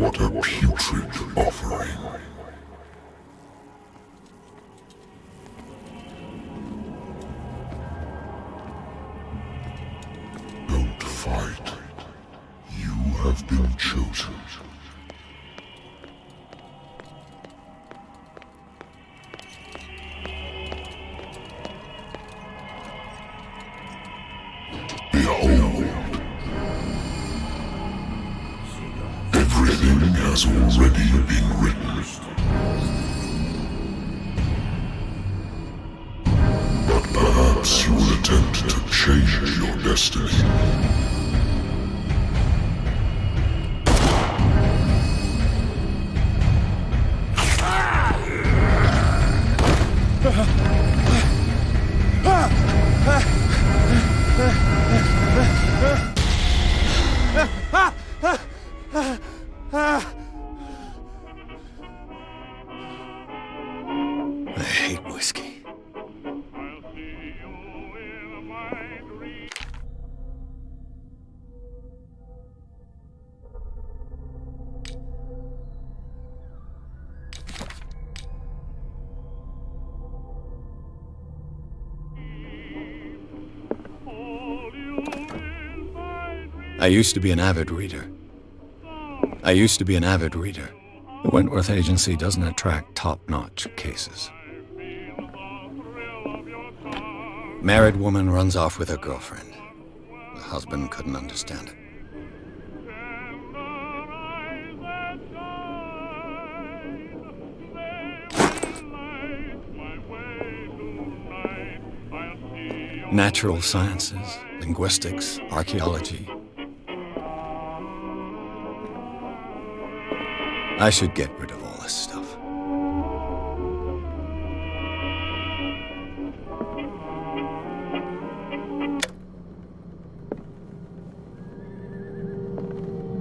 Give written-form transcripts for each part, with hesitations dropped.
What a putrid offering. Don't fight. You have been chosen. Behold. Everything has already been written. But perhaps you will attempt to change your destiny. I hate whiskey. I used to be an avid reader. The Wentworth Agency doesn't attract top-notch cases. Married woman runs off with her girlfriend. The husband couldn't understand it. Natural sciences, linguistics, archaeology. I should get rid of all this stuff.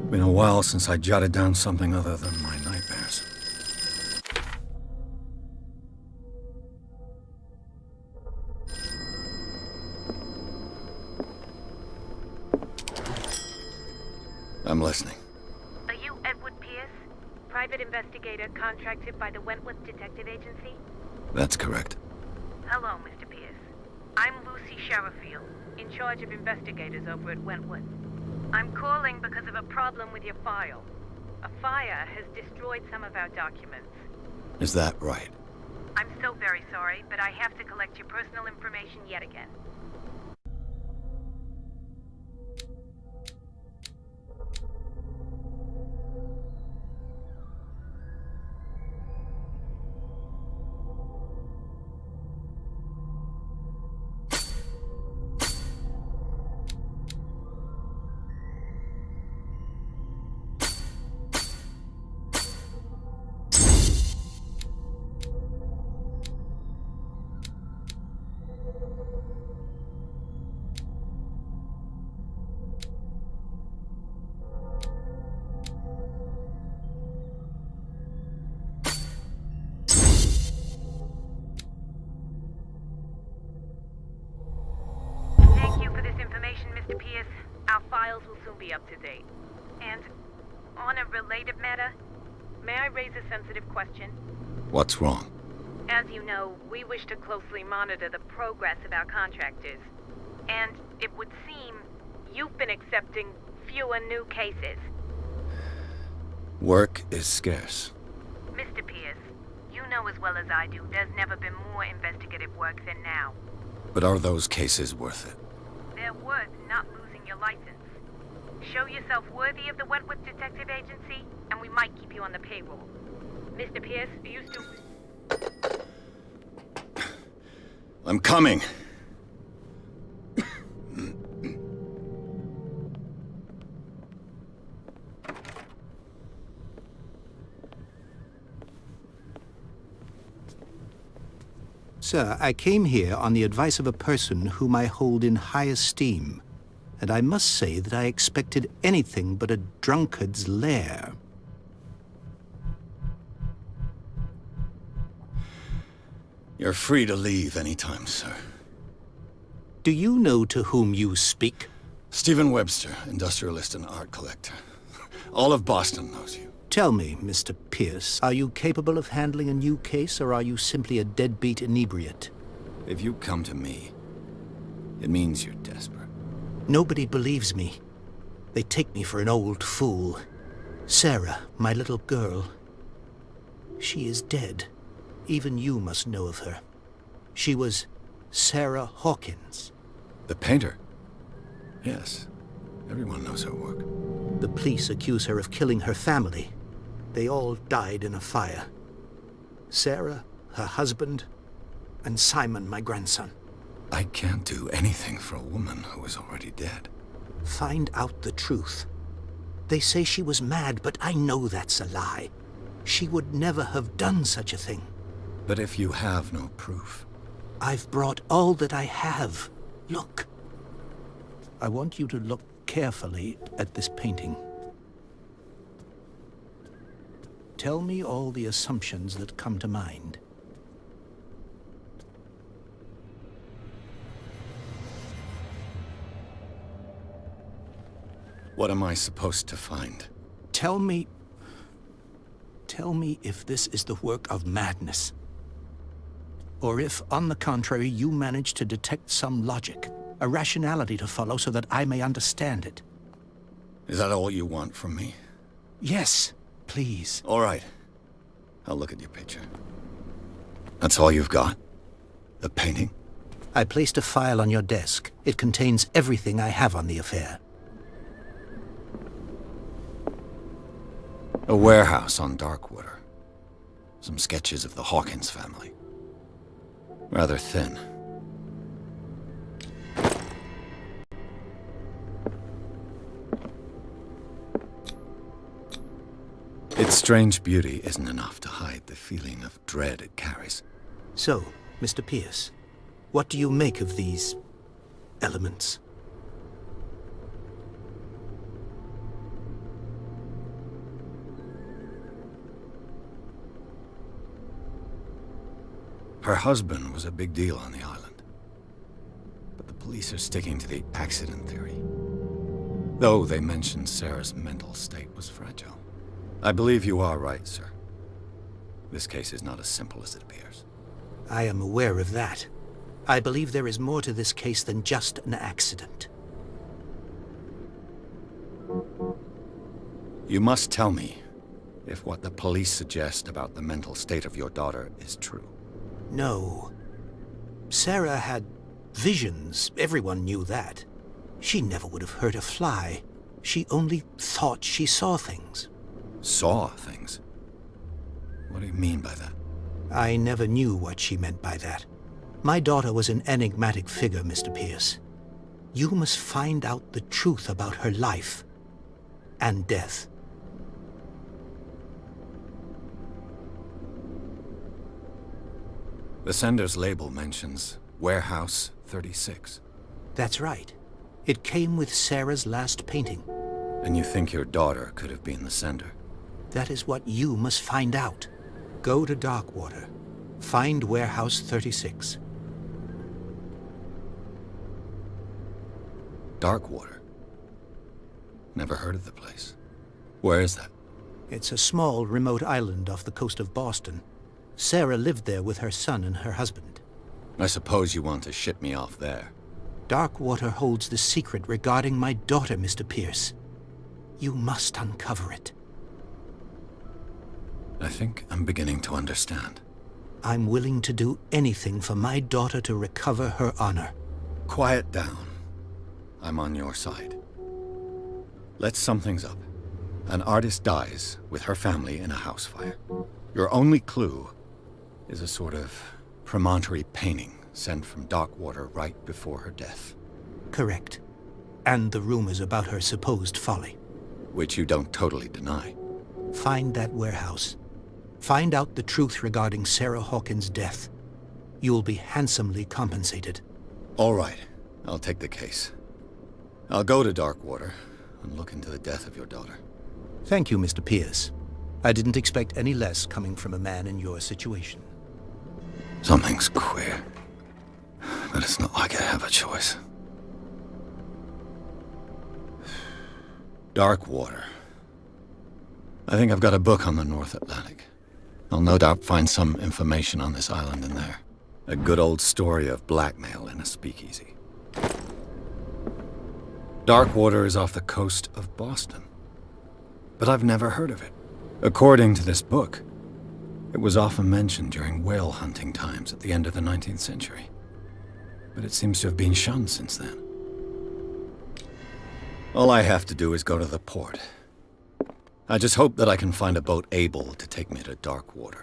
Been a while since I jotted down something other than my nightmares. I'm listening. Are you Edward Pierce, private investigator contracted by the Wentworth Detective Agency? That's correct. Hello, Mr. Pierce. I'm Lucy Sherifield, in charge of investigators over at Wentworth. I'm calling because of a problem with your file. A fire has destroyed some of our documents. Is that right? I'm so very sorry, but I have to collect your personal information yet again. Mr. Pierce, our files will soon be up to date. And on a related matter, may I raise a sensitive question? What's wrong? As you know, we wish to closely monitor the progress of our contractors. And it would seem you've been accepting fewer new cases. Work is scarce. Mr. Pierce, you know as well as I do, there's never been more investigative work than now. But are those cases worth it? They're worth not losing your license. Show yourself worthy of the Wentworth Detective Agency, and we might keep you on the payroll. Mr. Pierce, are you still... I'm coming. Sir, I came here on the advice of a person whom I hold in high esteem, and I must say that I expected anything but a drunkard's lair. You're free to leave anytime, sir. Do you know to whom you speak? Stephen Webster, industrialist and art collector. All of Boston knows you. Tell me, Mr. Pierce, are you capable of handling a new case, or are you simply a deadbeat inebriate? If you come to me, it means you're desperate. Nobody believes me. They take me for an old fool. Sarah, my little girl, she is dead. Even you must know of her. She was Sarah Hawkins. The painter? Yes. Everyone knows her work. The police accuse her of killing her family. They all died in a fire. Sarah, her husband, and Simon, my grandson. I can't do anything for a woman who is already dead. Find out the truth. They say she was mad, but I know that's a lie. She would never have done such a thing. But if you have no proof... I've brought all that I have. Look. I want you to look carefully at this painting. Tell me all the assumptions that come to mind. What am I supposed to find? Tell me if this is the work of madness. Or if, on the contrary, you manage to detect some logic, a rationality to follow so that I may understand it. Is that all you want from me? Yes, please. All right. I'll look at your picture. That's all you've got? The painting? I placed a file on your desk. It contains everything I have on the affair. A warehouse on DarkWater. Some sketches of the Hawkins family. Rather thin. Its strange beauty isn't enough to hide the feeling of dread it carries. So, Mr. Pierce, what do you make of these elements? Her husband was a big deal on the island. But the police are sticking to the accident theory. Though they mentioned Sarah's mental state was fragile. I believe you are right, sir. This case is not as simple as it appears. I am aware of that. I believe there is more to this case than just an accident. You must tell me if what the police suggest about the mental state of your daughter is true. No. Sarah had visions. Everyone knew that. She never would have hurt a fly. She only thought she saw things. Saw things? What do you mean by that? I never knew what she meant by that. My daughter was an enigmatic figure, Mr. Pierce. You must find out the truth about her life and death. The sender's label mentions Warehouse 36. That's right. It came with Sarah's last painting. And you think your daughter could have been the sender? That is what you must find out. Go to DarkWater. Find Warehouse 36. DarkWater? Never heard of the place. Where is that? It's a small, remote island off the coast of Boston. Sarah lived there with her son and her husband. I suppose you want to ship me off there. DarkWater holds the secret regarding my daughter, Mr. Pierce. You must uncover it. I think I'm beginning to understand. I'm willing to do anything for my daughter to recover her honor. Quiet down. I'm on your side. Let's sum things up. An artist dies with her family in a house fire. Your only clue is a sort of promontory painting sent from DarkWater right before her death. Correct. And the rumors about her supposed folly. Which you don't totally deny. Find that warehouse. Find out the truth regarding Sarah Hawkins' death. You'll be handsomely compensated. All right. I'll take the case. I'll go to DarkWater and look into the death of your daughter. Thank you, Mr. Pierce. I didn't expect any less coming from a man in your situation. Something's queer. But it's not like I have a choice. DarkWater. I think I've got a book on the North Atlantic. I'll no doubt find some information on this island in there. A good old story of blackmail in a speakeasy. DarkWater is off the coast of Boston. But I've never heard of it. According to this book, it was often mentioned during whale hunting times at the end of the 19th century. But it seems to have been shunned since then. All I have to do is go to the port. I just hope that I can find a boat able to take me to DarkWater.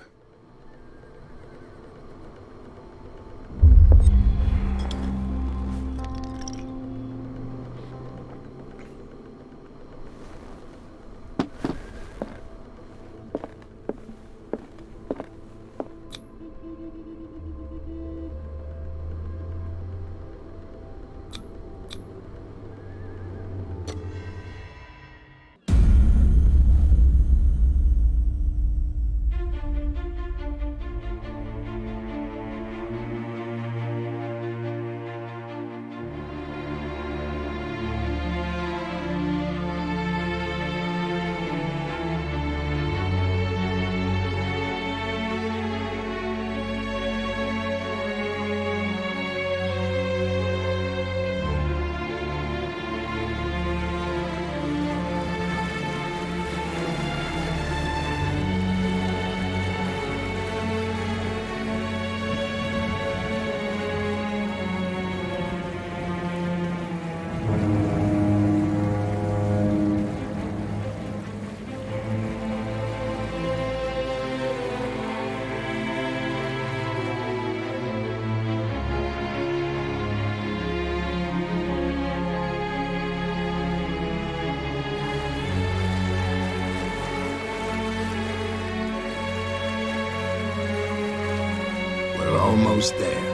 Almost there.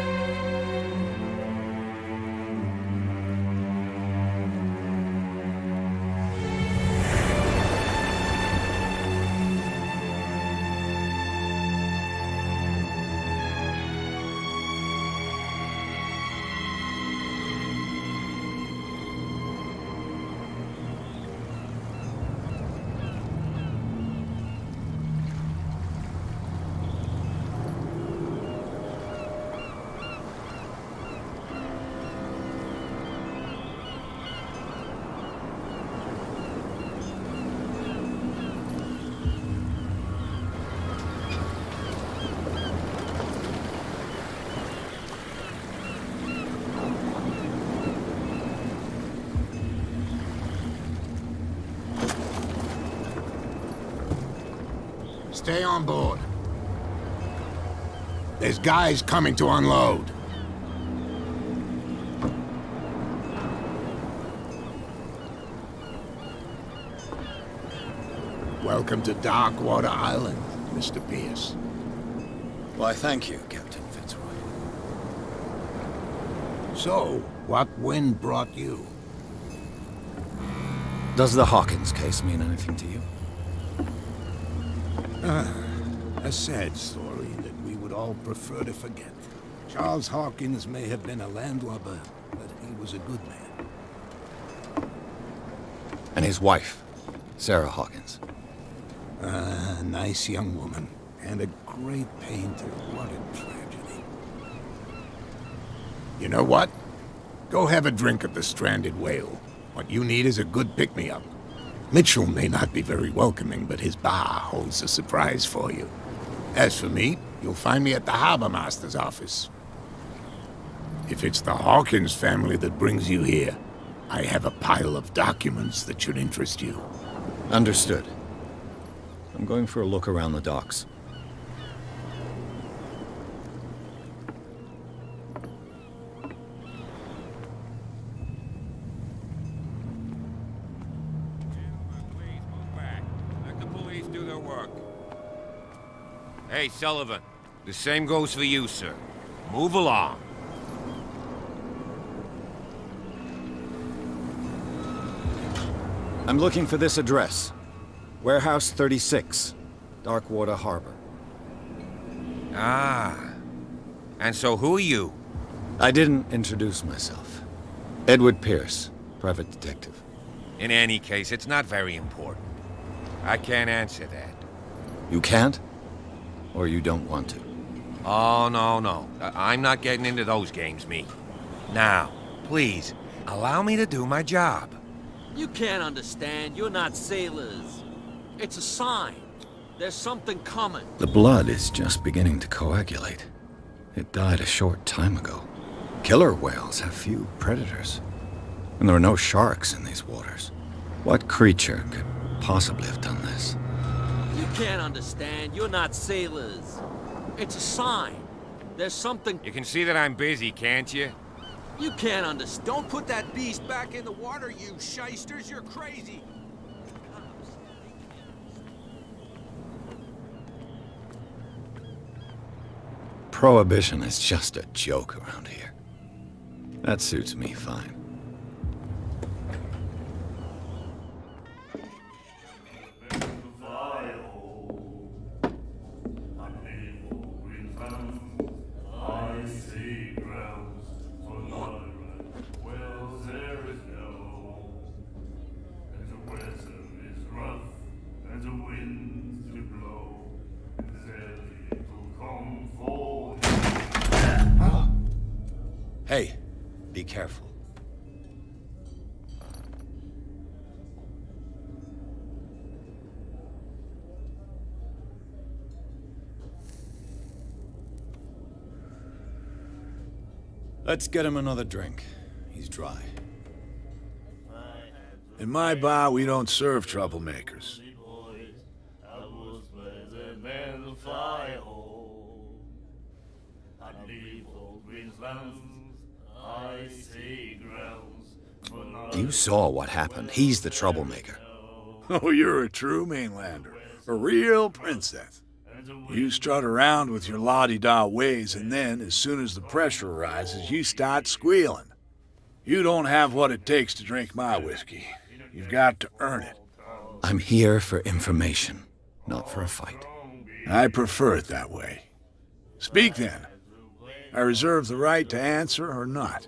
Stay on board. There's guys coming to unload. Welcome to DarkWater Island, Mr. Pierce. Why, thank you, Captain Fitzroy. So, what wind brought you? Does the Hawkins case mean anything to you? A sad story that we would all prefer to forget. Charles Hawkins may have been a landlubber, but he was a good man. And his wife, Sarah Hawkins. A nice young woman, and a great painter. What a tragedy. You know what? Go have a drink at the Stranded Whale. What you need is a good pick-me-up. Mitchell may not be very welcoming, but his bar holds a surprise for you. As for me, you'll find me at the Harbor Master's office. If it's the Hawkins family that brings you here, I have a pile of documents that should interest you. Understood. I'm going for a look around the docks. Hey, Sullivan. The same goes for you, sir. Move along. I'm looking for this address. Warehouse 36, DarkWater Harbor. Ah. And so who are you? I didn't introduce myself. Edward Pierce, private detective. In any case, it's not very important. I can't answer that. You can't? Or you don't want to? Oh, no. I'm not getting into those games, me. Now, please, allow me to do my job. You can't understand. You're not sailors. It's a sign. There's something coming. The blood is just beginning to coagulate. It died a short time ago. Killer whales have few predators. And there are no sharks in these waters. What creature could possibly have done this? You can't understand. You're not sailors. It's a sign. There's something... You can see that I'm busy, can't you? You can't understand. Don't put that beast back in the water, you shysters! You're crazy! Prohibition is just a joke around here. That suits me fine. Hey, be careful. Let's get him another drink. He's dry. In my bar, we don't serve troublemakers. You saw what happened. He's the troublemaker. Oh, you're a true mainlander. A real princess. You strut around with your la-di-da ways, and then, as soon as the pressure rises, you start squealing. You don't have what it takes to drink my whiskey. You've got to earn it. I'm here for information, not for a fight. I prefer it that way. Speak then. I reserve the right to answer or not.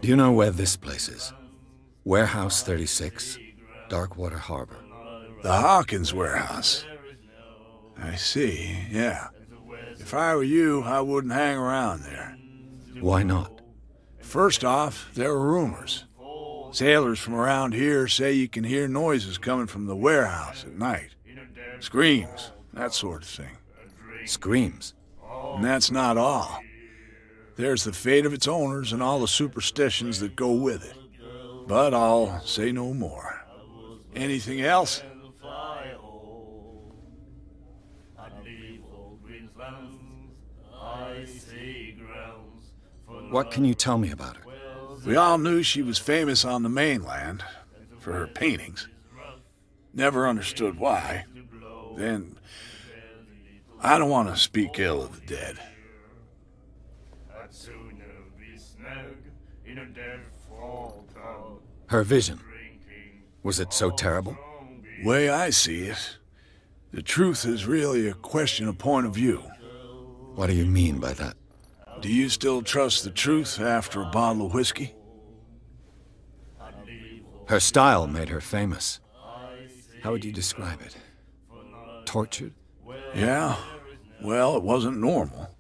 Do you know where this place is? Warehouse 36, DarkWater Harbor. The Hawkins warehouse. I see, yeah. If I were you, I wouldn't hang around there. Why not? First off, there are rumors. Sailors from around here say you can hear noises coming from the warehouse at night. Screams, that sort of thing. Screams? And that's not all. There's the fate of its owners and all the superstitions that go with it. But I'll say no more. Anything else? What can you tell me about her? We all knew she was famous on the mainland for her paintings. Never understood why. Then, I don't want to speak ill of the dead. Her vision. Was it so terrible? Way I see it, the truth is really a question of point of view. What do you mean by that? Do you still trust the truth after a bottle of whiskey? Her style made her famous. How would you describe it? Tortured? Yeah. Well, it wasn't normal.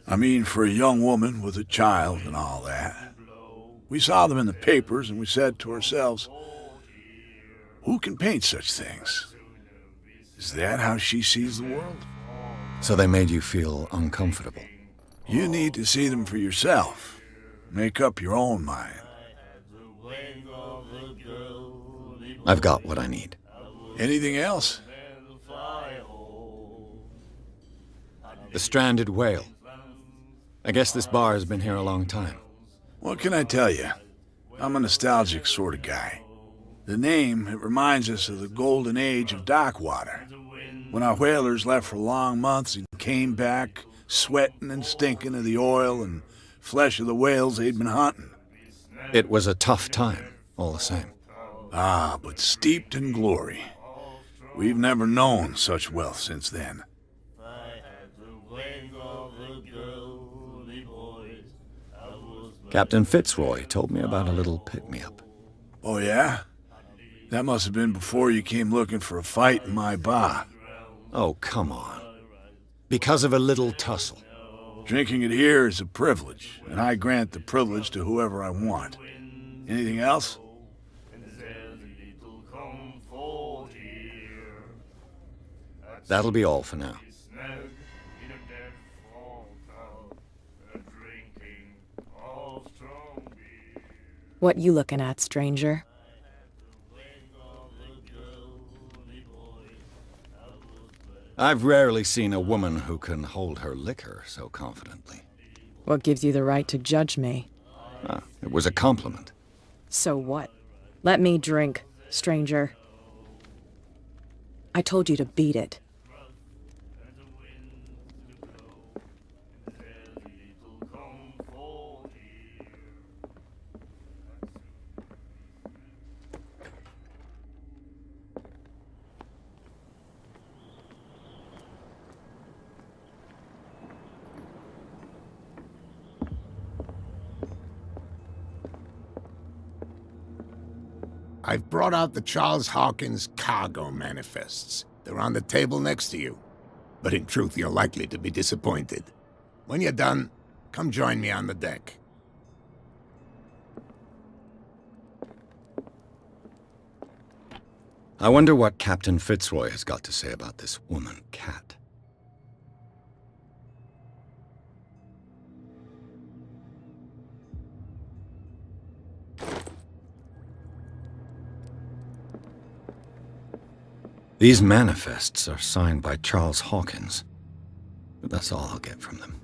I mean, for a young woman with a child and all that. We saw them in the papers and we said to ourselves, who can paint such things? Is that how she sees the world? So they made you feel uncomfortable. You need to see them for yourself. Make up your own mind. I've got what I need. Anything else? The stranded whale. I guess this bar has been here a long time. What can I tell you? I'm a nostalgic sort of guy. The name, it reminds us of the golden age of DarkWater, when our whalers left for long months and came back sweating and stinking of the oil and flesh of the whales they'd been hunting. It was a tough time, all the same. Ah, but steeped in glory. We've never known such wealth since then. Captain Fitzroy told me about a little pick-me-up. Oh, yeah? That must have been before you came looking for a fight in my bar. Oh, come on. Because of a little tussle. Drinking it here is a privilege, and I grant the privilege to whoever I want. Anything else? That'll be all for now. What you looking at, stranger? I've rarely seen a woman who can hold her liquor so confidently. What gives you the right to judge me? Ah, it was a compliment. So what? Let me drink, stranger. I told you to beat it. I've brought out the Charles Hawkins cargo manifests. They're on the table next to you. But in truth, you're likely to be disappointed. When you're done, come join me on the deck. I wonder what Captain Fitzroy has got to say about this woman, Cat. These manifests are signed by Charles Hawkins, but that's all I'll get from them.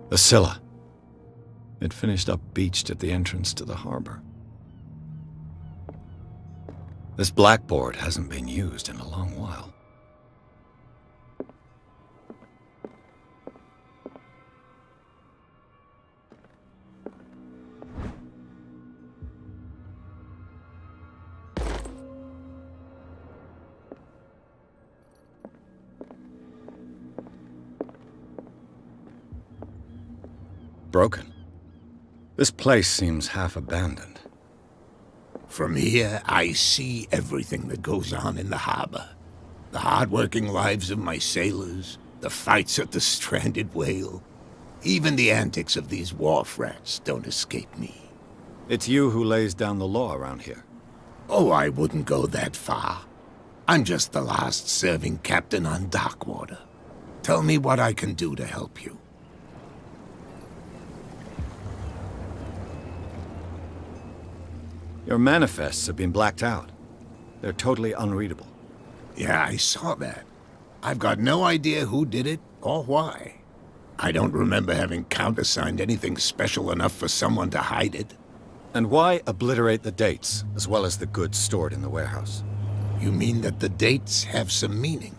The Scylla. It finished up beached at the entrance to the harbor. This blackboard hasn't been used in a long while. Broken. This place seems half abandoned. From here, I see everything that goes on in the harbor. The hard-working lives of my sailors, the fights at the stranded whale. Even the antics of these wharf rats don't escape me. It's you who lays down the law around here. Oh, I wouldn't go that far. I'm just the last serving captain on DarkWater. Tell me what I can do to help you. Your manifests have been blacked out. They're totally unreadable. Yeah, I saw that. I've got no idea who did it or why. I don't remember having countersigned anything special enough for someone to hide it. And why obliterate the dates, as well as the goods stored in the warehouse? You mean that the dates have some meaning?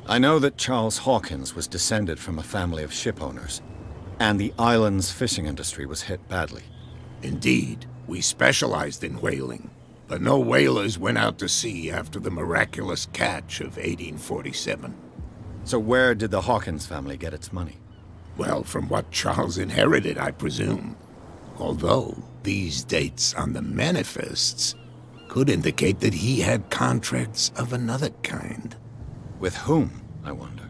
I know that Charles Hawkins was descended from a family of ship owners, and the island's fishing industry was hit badly. Indeed, we specialized in whaling, but no whalers went out to sea after the miraculous catch of 1847. So where did the Hawkins family get its money? Well, from what Charles inherited, I presume. Although, these dates on the manifests could indicate that he had contracts of another kind. With whom, I wonder?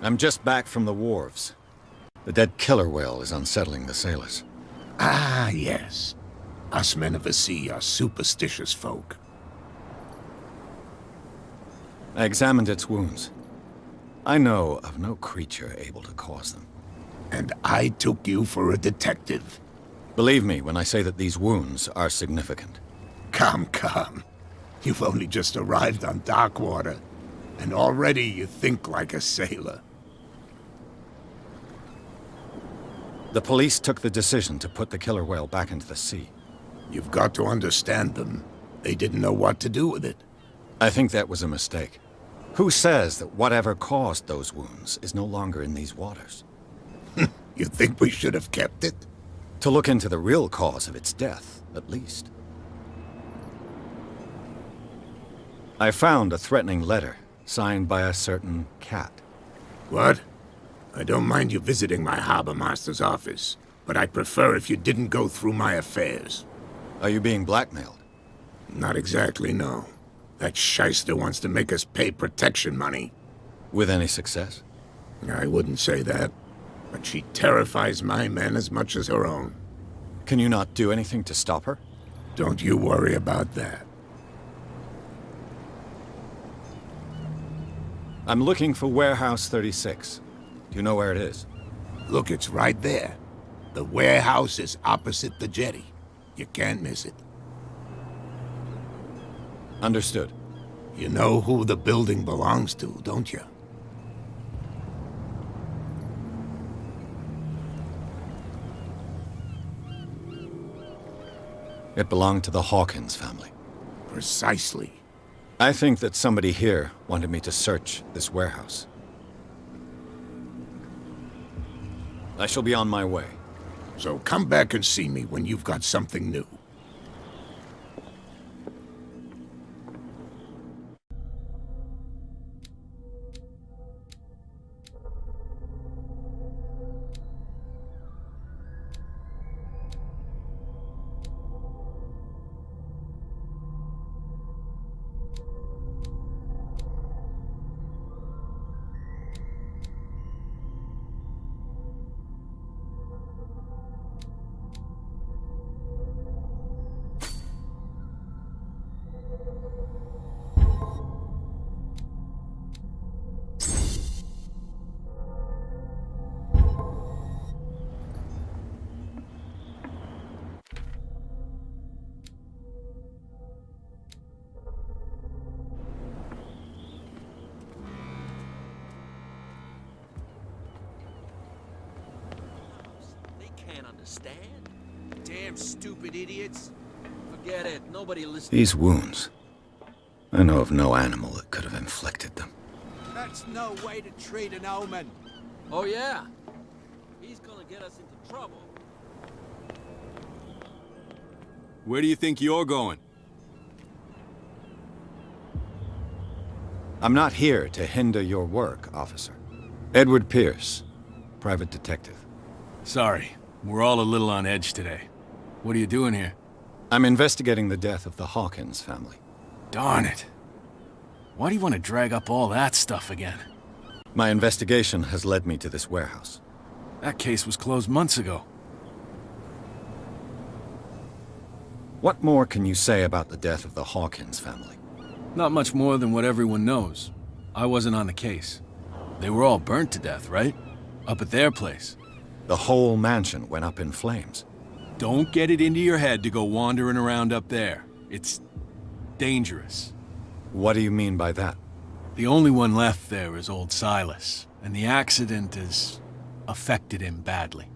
I'm just back from the wharves. The dead killer whale is unsettling the sailors. Ah, yes. Us men of the sea are superstitious folk. I examined its wounds. I know of no creature able to cause them. And I took you for a detective. Believe me when I say that these wounds are significant. Come, come. You've only just arrived on DarkWater, and already you think like a sailor. The police took the decision to put the killer whale back into the sea. You've got to understand them. They didn't know what to do with it. I think that was a mistake. Who says that whatever caused those wounds is no longer in these waters? You think we should have kept it? To look into the real cause of its death, at least. I found a threatening letter, signed by a certain cat. What? I don't mind you visiting my harbor master's office, but I'd prefer if you didn't go through my affairs. Are you being blackmailed? Not exactly, no. That shyster wants to make us pay protection money. With any success? I wouldn't say that, but she terrifies my men as much as her own. Can you not do anything to stop her? Don't you worry about that. I'm looking for Warehouse 36. Do you know where it is? Look, it's right there. The warehouse is opposite the jetty. You can't miss it. Understood. You know who the building belongs to, don't you? It belonged to the Hawkins family. Precisely. I think that somebody here wanted me to search this warehouse. I shall be on my way. So come back and see me when you've got something new. Understand? Damn stupid idiots. Forget it. Nobody listens. These wounds. I know of no animal that could have inflicted them. That's no way to treat an omen. Oh, yeah? He's gonna get us into trouble. Where do you think you're going? I'm not here to hinder your work, officer. Edward Pierce, private detective. Sorry, we're all a little on edge today. What are you doing here? I'm investigating the death of the Hawkins family. Darn it. Why do you want to drag up all that stuff again? My investigation has led me to this warehouse. That case was closed months ago. What more can you say about the death of the Hawkins family? Not much more than what everyone knows. I wasn't on the case. They were all burnt to death, right? Up at their place. The whole mansion went up in flames. Don't get it into your head to go wandering around up there. It's dangerous. What do you mean by that? The only one left there is old Silas, and the accident has affected him badly.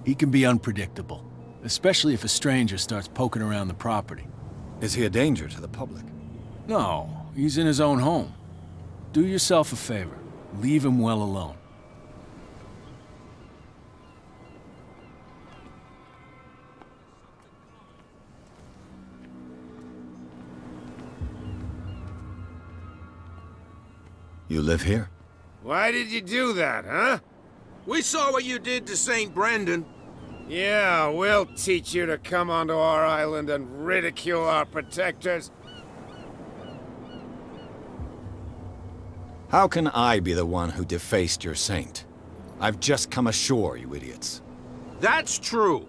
He can be unpredictable, especially if a stranger starts poking around the property. Is he a danger to the public? No, he's in his own home. Do yourself a favor. Leave him well alone. You live here? Why did you do that, huh? We saw what you did to St. Brendan. Yeah, we'll teach you to come onto our island and ridicule our protectors. How can I be the one who defaced your saint? I've just come ashore, you idiots. That's true.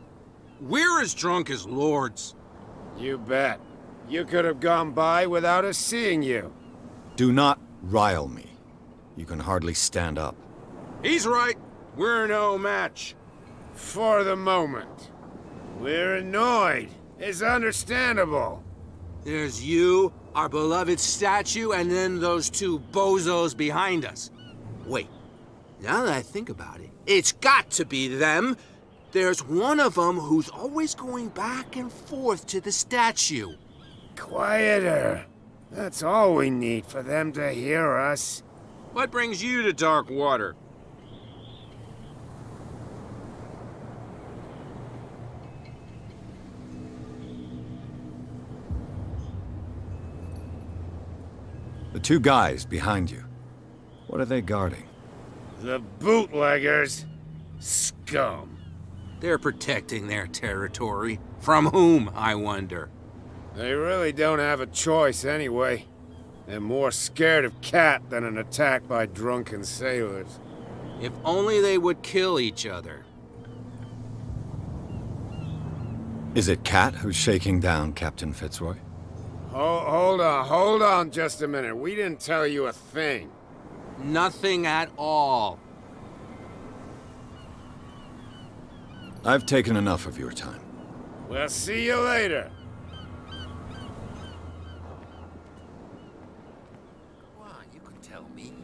We're as drunk as lords. You bet. You could have gone by without us seeing you. Do not rile me. You can hardly stand up. He's right. We're no match. For the moment. We're annoyed. It's understandable. There's you, our beloved statue, and then those two bozos behind us. Wait, now that I think about it, it's got to be them. There's one of them who's always going back and forth to the statue. Quieter. That's all we need for them to hear us. What brings you to DarkWater? The two guys behind you. What are they guarding? The bootleggers. Scum. They're protecting their territory. From whom, I wonder? They really don't have a choice anyway. They're more scared of Cat than an attack by drunken sailors. If only they would kill each other. Is it Cat who's shaking down Captain Fitzroy? Hold on just a minute. We didn't tell you a thing. Nothing at all. I've taken enough of your time. We'll see you later. Come on, you can tell me.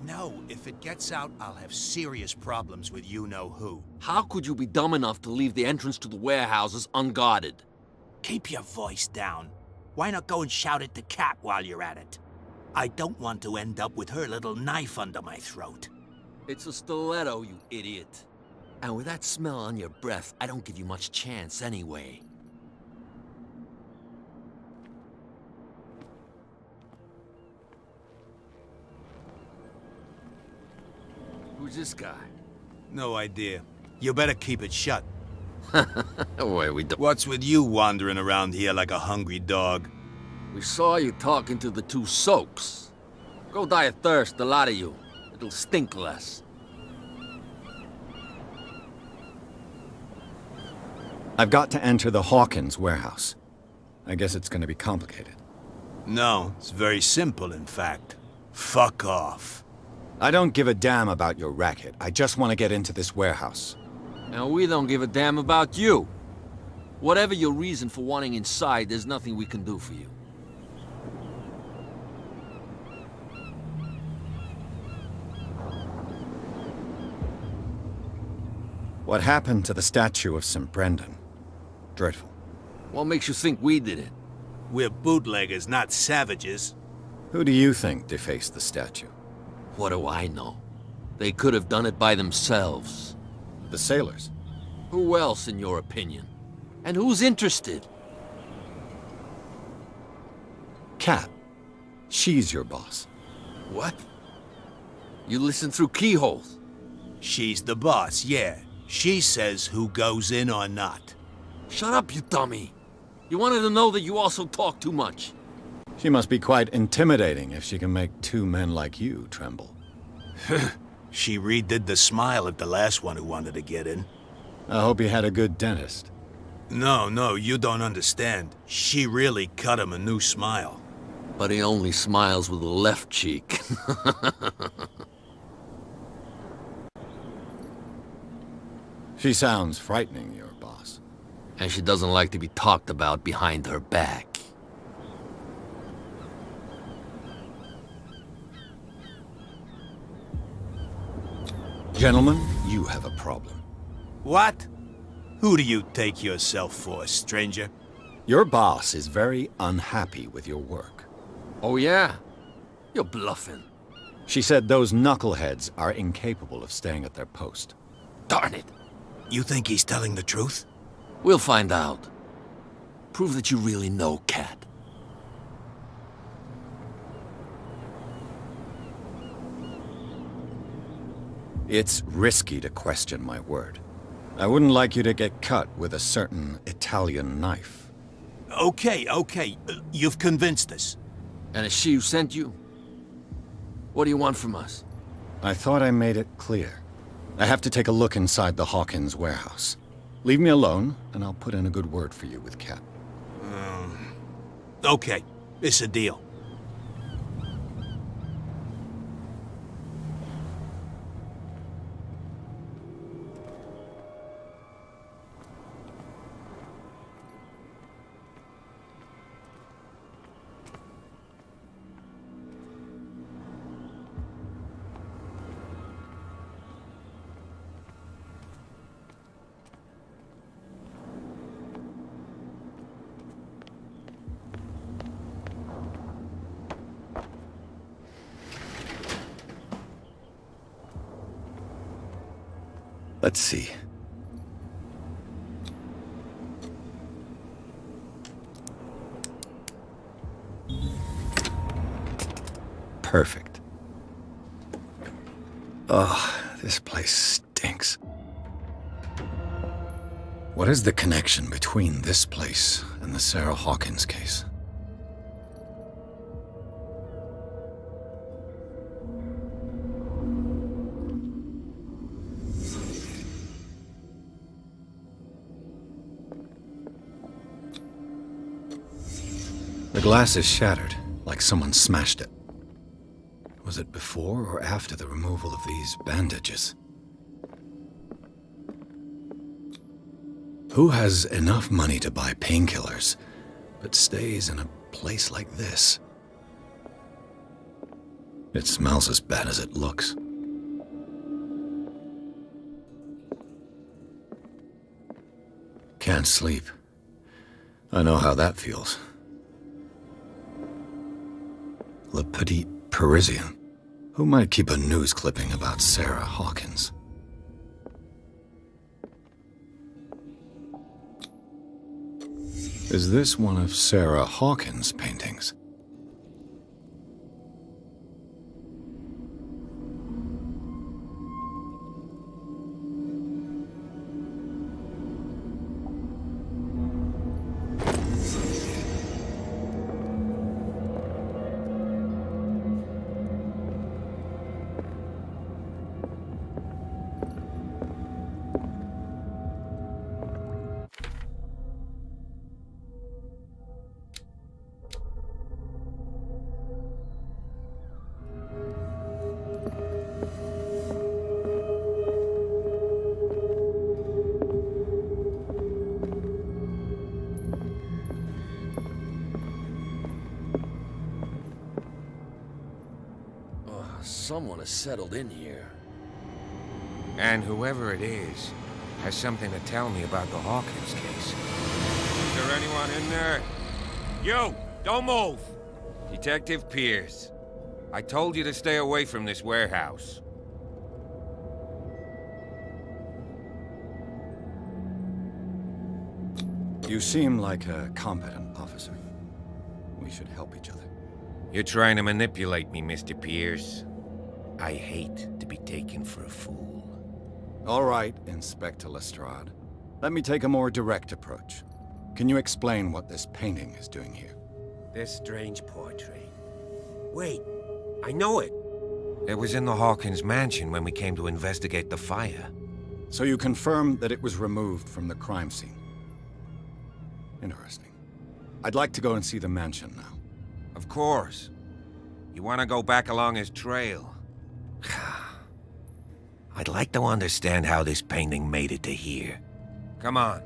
No, if it gets out, I'll have serious problems with you-know-who. How could you be dumb enough to leave the entrance to the warehouses unguarded? Keep your voice down. Why not go and shout at the cat while you're at it? I don't want to end up with her little knife under my throat. It's a stiletto, you idiot. And with that smell on your breath, I don't give you much chance anyway. Who's this guy? No idea. You better keep it shut. Wait, we don't... What's with you wandering around here like a hungry dog? We saw you talking to the two soaks. Go die of thirst, the lot of you. It'll stink less. I've got to enter the Hawkins warehouse. I guess it's going to be complicated. No, it's very simple, in fact. Fuck off. I don't give a damn about your racket. I just want to get into this warehouse. And we don't give a damn about you. Whatever your reason for wanting inside, there's nothing we can do for you. What happened to the statue of St. Brendan? Dreadful. What makes you think we did it? We're bootleggers, not savages. Who do you think defaced the statue? What do I know? They could have done it by themselves. The sailors. Who else, in your opinion? And who's interested? Cat. She's your boss. What? You listen through keyholes? She's the boss, yeah. She says who goes in or not. Shut up, you dummy. You wanted to know that you also talk too much. She must be quite intimidating if she can make two men like you tremble. She redid the smile at the last one who wanted to get in. I hope you had a good dentist. No, you don't understand. She really cut him a new smile. But he only smiles with the left cheek. She sounds frightening, your boss. And she doesn't like to be talked about behind her back. Gentlemen, you have a problem. What? Who do you take yourself for, stranger? Your boss is very unhappy with your work. Oh yeah? You're bluffing. She said those knuckleheads are incapable of staying at their post. Darn it! You think he's telling the truth? We'll find out. Prove that you really know Cat. It's risky to question my word. I wouldn't like you to get cut with a certain Italian knife. Okay. You've convinced us. And it's she who sent you? What do you want from us? I thought I made it clear. I have to take a look inside the Hawkins warehouse. Leave me alone, and I'll put in a good word for you with Cat. Okay, it's a deal. Let's see. Perfect. Oh, this place stinks. What is the connection between this place and the Sarah Hawkins case? The glass is shattered, like someone smashed it. Was it before or after the removal of these bandages? Who has enough money to buy painkillers, but stays in a place like this? It smells as bad as it looks. Can't sleep. I know how that feels. Le Petit Parisien. Who might keep a news clipping about Sarah Hawkins? Is this one of Sarah Hawkins' paintings? Someone has settled in here. And whoever it is has something to tell me about the Hawkins case. Is there anyone in there? You! Don't move! Detective Pierce. I told you to stay away from this warehouse. You seem like a competent officer. We should help each other. You're trying to manipulate me, Mr. Pierce. I hate to be taken for a fool. All right, Inspector Lestrade. Let me take a more direct approach. Can you explain what this painting is doing here? This strange portrait. Wait, I know it. It was in the Hawkins mansion when we came to investigate the fire. So you confirm that it was removed from the crime scene? Interesting. I'd like to go and see the mansion now. Of course. You want to go back along his trail? I'd like to understand how this painting made it to here. Come on.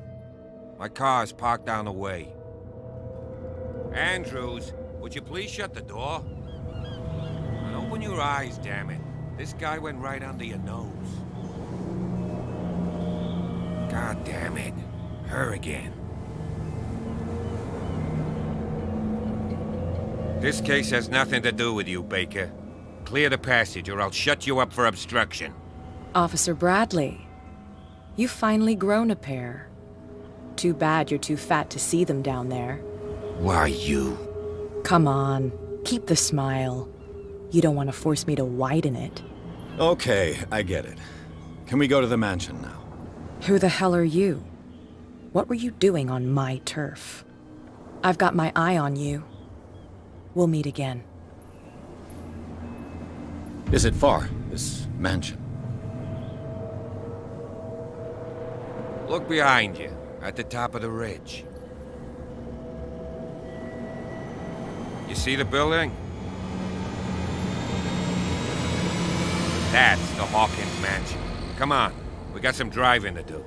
My car's parked down the way. Andrews, would you please shut the door? And open your eyes, damn it. This guy went right under your nose. God damn it. Her again. This case has nothing to do with you, Baker. Clear the passage or I'll shut you up for obstruction. Officer Bradley, you've finally grown a pair. Too bad you're too fat to see them down there. Why, you? Come on, keep the smile. You don't want to force me to widen it. Okay, I get it. Can we go to the mansion now? Who the hell are you? What were you doing on my turf? I've got my eye on you. We'll meet again. Is it far, this mansion? Look behind you, at the top of the ridge. You see the building? That's the Hawkins mansion. Come on, we got some driving to do.